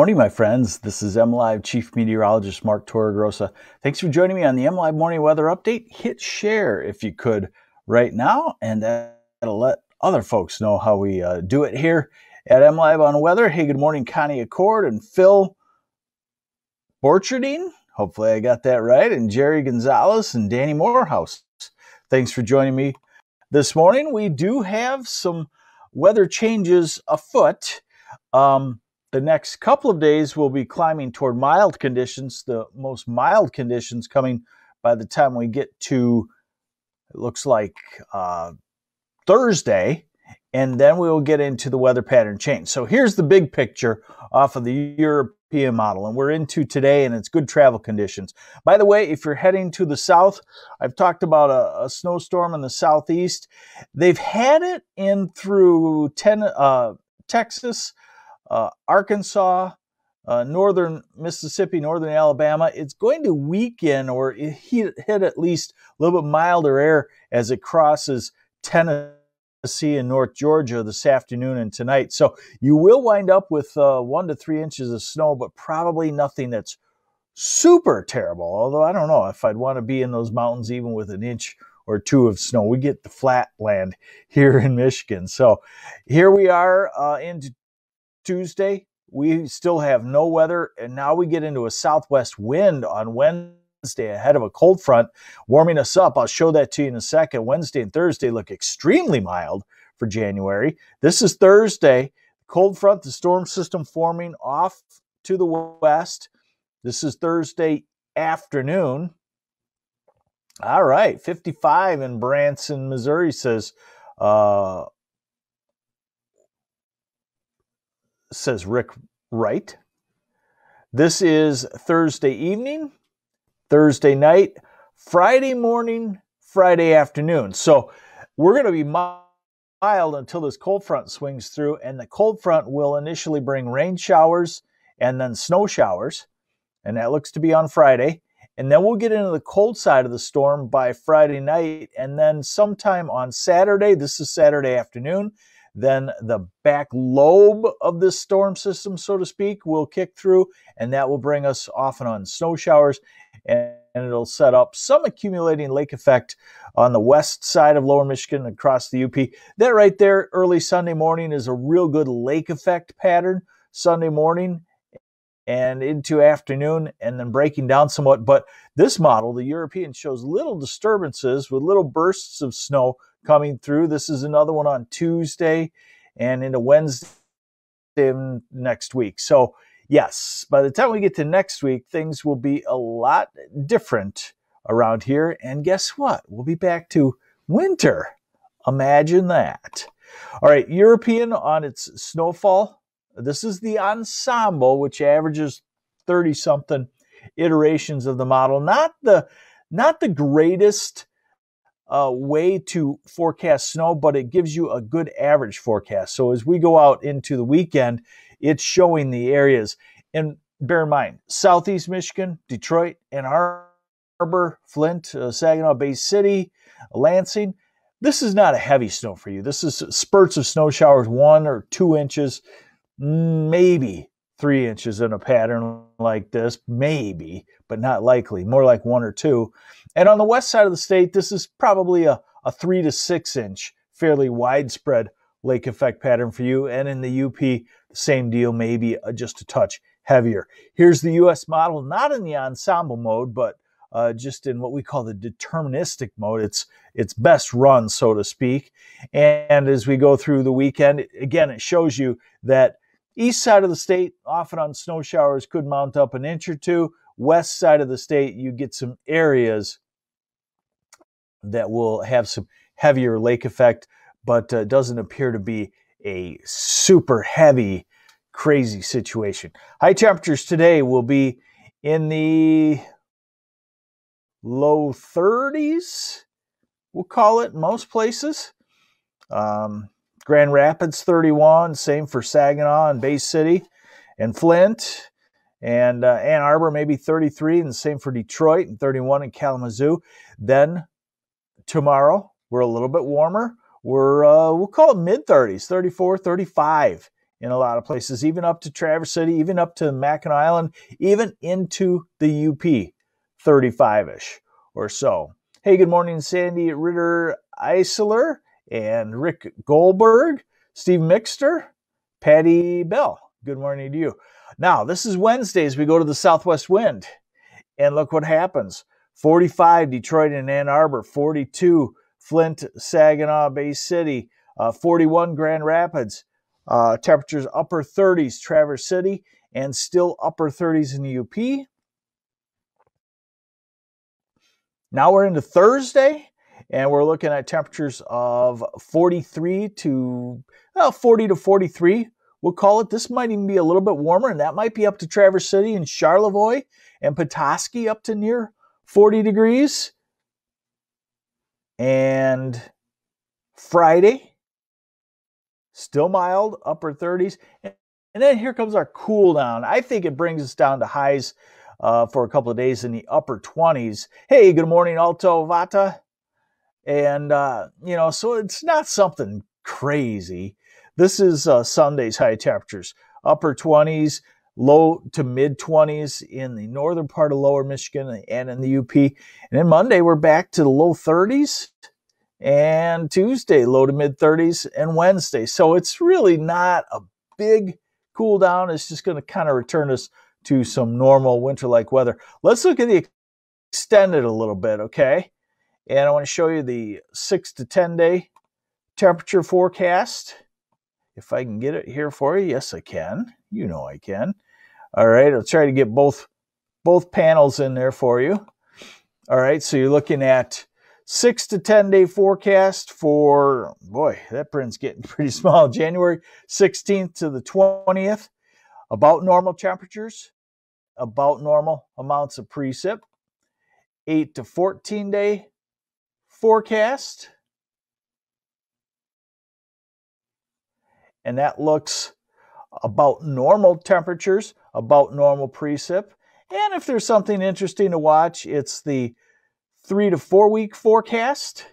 Morning, my friends. This is MLive Chief Meteorologist Mark Torregrossa. Thanks for joining me on the MLive Morning Weather Update. Hit share if you could right now, and that'll let other folks know how we do it here at MLive on Weather. Hey, good morning, Connie Accord and Phil Borcherding. Hopefully I got that right. And Jerry Gonzalez and Danny Morehouse. Thanks for joining me this morning. We do have some weather changes afoot. The next couple of days we'll be climbing toward mild conditions, the most mild conditions coming by the time we get to, it looks like, Thursday, and then we will get into the weather pattern change. So here's the big picture off of the European model, and we're into today, and it's good travel conditions. By the way, if you're heading to the south, I've talked about a snowstorm in the southeast. They've had it in through Texas, Arkansas, northern Mississippi, northern Alabama. It's going to weaken or hit at least a little bit milder air as it crosses Tennessee and North Georgia this afternoon and tonight. So you will wind up with 1 to 3 inches of snow, but probably nothing that's super terrible. Although I don't know if I'd want to be in those mountains even with an inch or two of snow. We get the flat land here in Michigan. So here we are into Tuesday. We still have no weather, and now we get into a southwest wind on Wednesday ahead of a cold front warming us up. I'll show that to you in a second. Wednesday and Thursday look extremely mild for January. This is Thursday. Cold front, the storm system forming off to the west. This is Thursday afternoon. All right, 55 in Branson, Missouri, says Rick Wright. This is Thursday evening, Thursday night, Friday morning, Friday afternoon. So we're going to be mild until this cold front swings through, and the cold front will initially bring rain showers and then snow showers, and that looks to be on Friday. And then we'll get into the cold side of the storm by Friday night, and then sometime on Saturday, this is Saturday afternoon, then the back lobe of this storm system, so to speak, will kick through, and that will bring us off and on snow showers, and it'll set up some accumulating lake effect on the west side of lower Michigan across the UP. That right there, early Sunday morning, is a real good lake effect pattern, Sunday morning and into afternoon, and then breaking down somewhat. But this model, the European, shows little disturbances with little bursts of snow coming through. This is another one on Tuesday and into Wednesday next week. So yes, by the time we get to next week, things will be a lot different around here. And guess what? We'll be back to winter. Imagine that. All right, European on its snowfall. This is the ensemble, which averages 30-something iterations of the model. Not the greatest way to forecast snow, but it gives you a good average forecast. So as we go out into the weekend, it's showing the areas. And bear in mind, Southeast Michigan, Detroit, Ann Arbor, Flint, Saginaw Bay City, Lansing. This is not a heavy snow for you. This is spurts of snow showers, 1 or 2 inches, maybe 3 inches in a pattern like this, maybe, but not likely, more like 1 or 2. And on the west side of the state, this is probably a 3 to 6 inch, fairly widespread lake effect pattern for you. And in the UP, the same deal, maybe just a touch heavier. Here's the U.S. model, not in the ensemble mode, but just in what we call the deterministic mode. It's best run, so to speak. And as we go through the weekend, again, it shows you that east side of the state, often on snow showers, could mount up an inch or two. West side of the state, you get some areas that will have some heavier lake effect, but doesn't appear to be a super heavy, crazy situation. High temperatures today will be in the low 30s, we'll call it, most places. Grand Rapids 31, same for Saginaw and Bay City and Flint, and Ann Arbor maybe 33, and the same for Detroit, and 31 in Kalamazoo. Then tomorrow we're a little bit warmer. We'll call it mid 30s, 34, 35 in a lot of places, even up to Traverse City, even up to Mackinac Island, even into the UP, 35-ish or so. Hey, good morning, Sandy Ritter Eisler and Rick Goldberg, Steve Mixter, Patty Bell. Good morning to you. Now, this is Wednesday as we go to the southwest wind. And look what happens. 45, Detroit and Ann Arbor. 42, Flint, Saginaw Bay City. 41, Grand Rapids. Temperatures upper 30s, Traverse City, and still upper 30s in the UP. Now we're into Thursday, and we're looking at temperatures of 43 to 40 to 43. We'll call it. This might even be a little bit warmer, and that might be up to Traverse City and Charlevoix and Petoskey up to near 40 degrees. And Friday, still mild, upper 30s. And then here comes our cool down. I think it brings us down to highs for a couple of days in the upper 20s. Hey, good morning, Alto Vata. And, so it's not something crazy. This is Sunday's high temperatures, upper 20s, low to mid 20s in the northern part of lower Michigan and in the UP. And then Monday, we're back to the low 30s. And Tuesday, low to mid 30s, and Wednesday. So it's really not a big cool down. It's just going to kind of return us to some normal winter-like weather. Let's look at the extended a little bit, okay? And I want to show you the 6 to 10 day temperature forecast. If I can get it here for you. Yes, I can. You know I can. All right, I'll try to get both panels in there for you. All right, so you're looking at 6 to 10 day forecast for, boy, that print's getting pretty small. January 16th to the 20th. About normal temperatures, about normal amounts of precip. 8 to 14 day forecast. And that looks about normal temperatures, about normal precip. And if there's something interesting to watch, it's the 3 to 4 week forecast.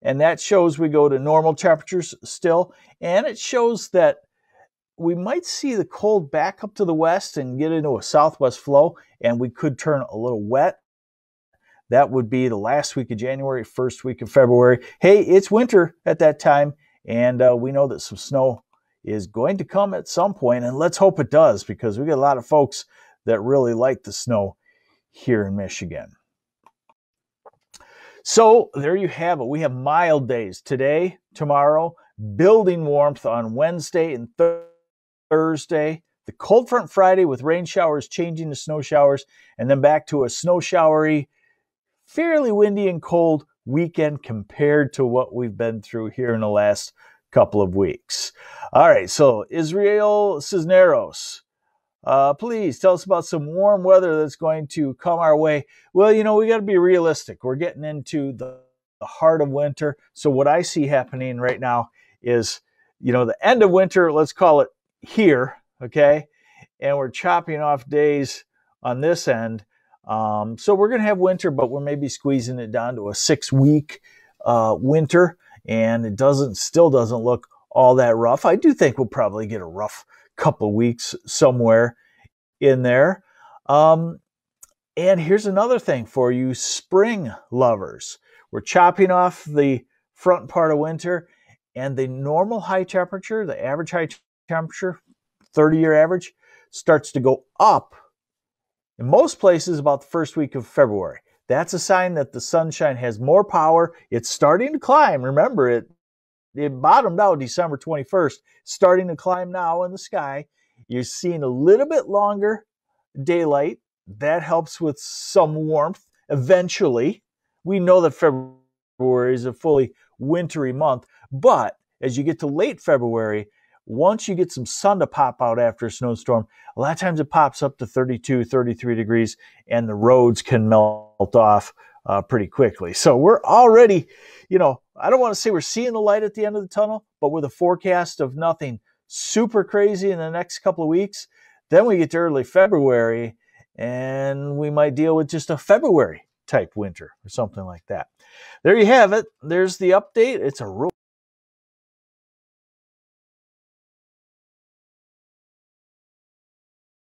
And that shows we go to normal temperatures still. And it shows that we might see the cold back up to the west and get into a southwest flow, and we could turn a little wet. That would be the last week of January, first week of February. Hey, it's winter at that time. And we know that some snow is going to come at some point, and let's hope it does, because we got a lot of folks that really like the snow here in Michigan. So there you have it. We have mild days today, tomorrow, building warmth on Wednesday and Thursday. The cold front Friday with rain showers changing to snow showers, and then back to a snow showery, fairly windy and cold weekend compared to what we've been through here in the last couple of weeks. All right, so Israel Cisneros, please tell us about some warm weather that's going to come our way. Well, we got to be realistic. We're getting into the heart of winter. So what I see happening right now is, the end of winter, let's call it here, okay? And we're chopping off days on this end. So we're going to have winter, but we're maybe squeezing it down to a 6-week winter, and it still doesn't look all that rough. I do think we'll probably get a rough couple weeks somewhere in there. And here's another thing for you spring lovers. We're chopping off the front part of winter, and the normal high temperature, the average high temperature, 30-year average, starts to go up in most places about the first week of February. That's a sign that the sunshine has more power. It's starting to climb. Remember, it bottomed out December 21st. Starting to climb now in the sky. You're seeing a little bit longer daylight. That helps with some warmth. Eventually, we know that February is a fully wintry month. But as you get to late February, once you get some sun to pop out after a snowstorm, a lot of times it pops up to 32, 33 degrees, and the roads can melt off pretty quickly. So we're already, I don't want to say we're seeing the light at the end of the tunnel, but with a forecast of nothing super crazy in the next couple of weeks, then we get to early February, and we might deal with just a February type winter or something like that. There you have it. There's the update. It's a real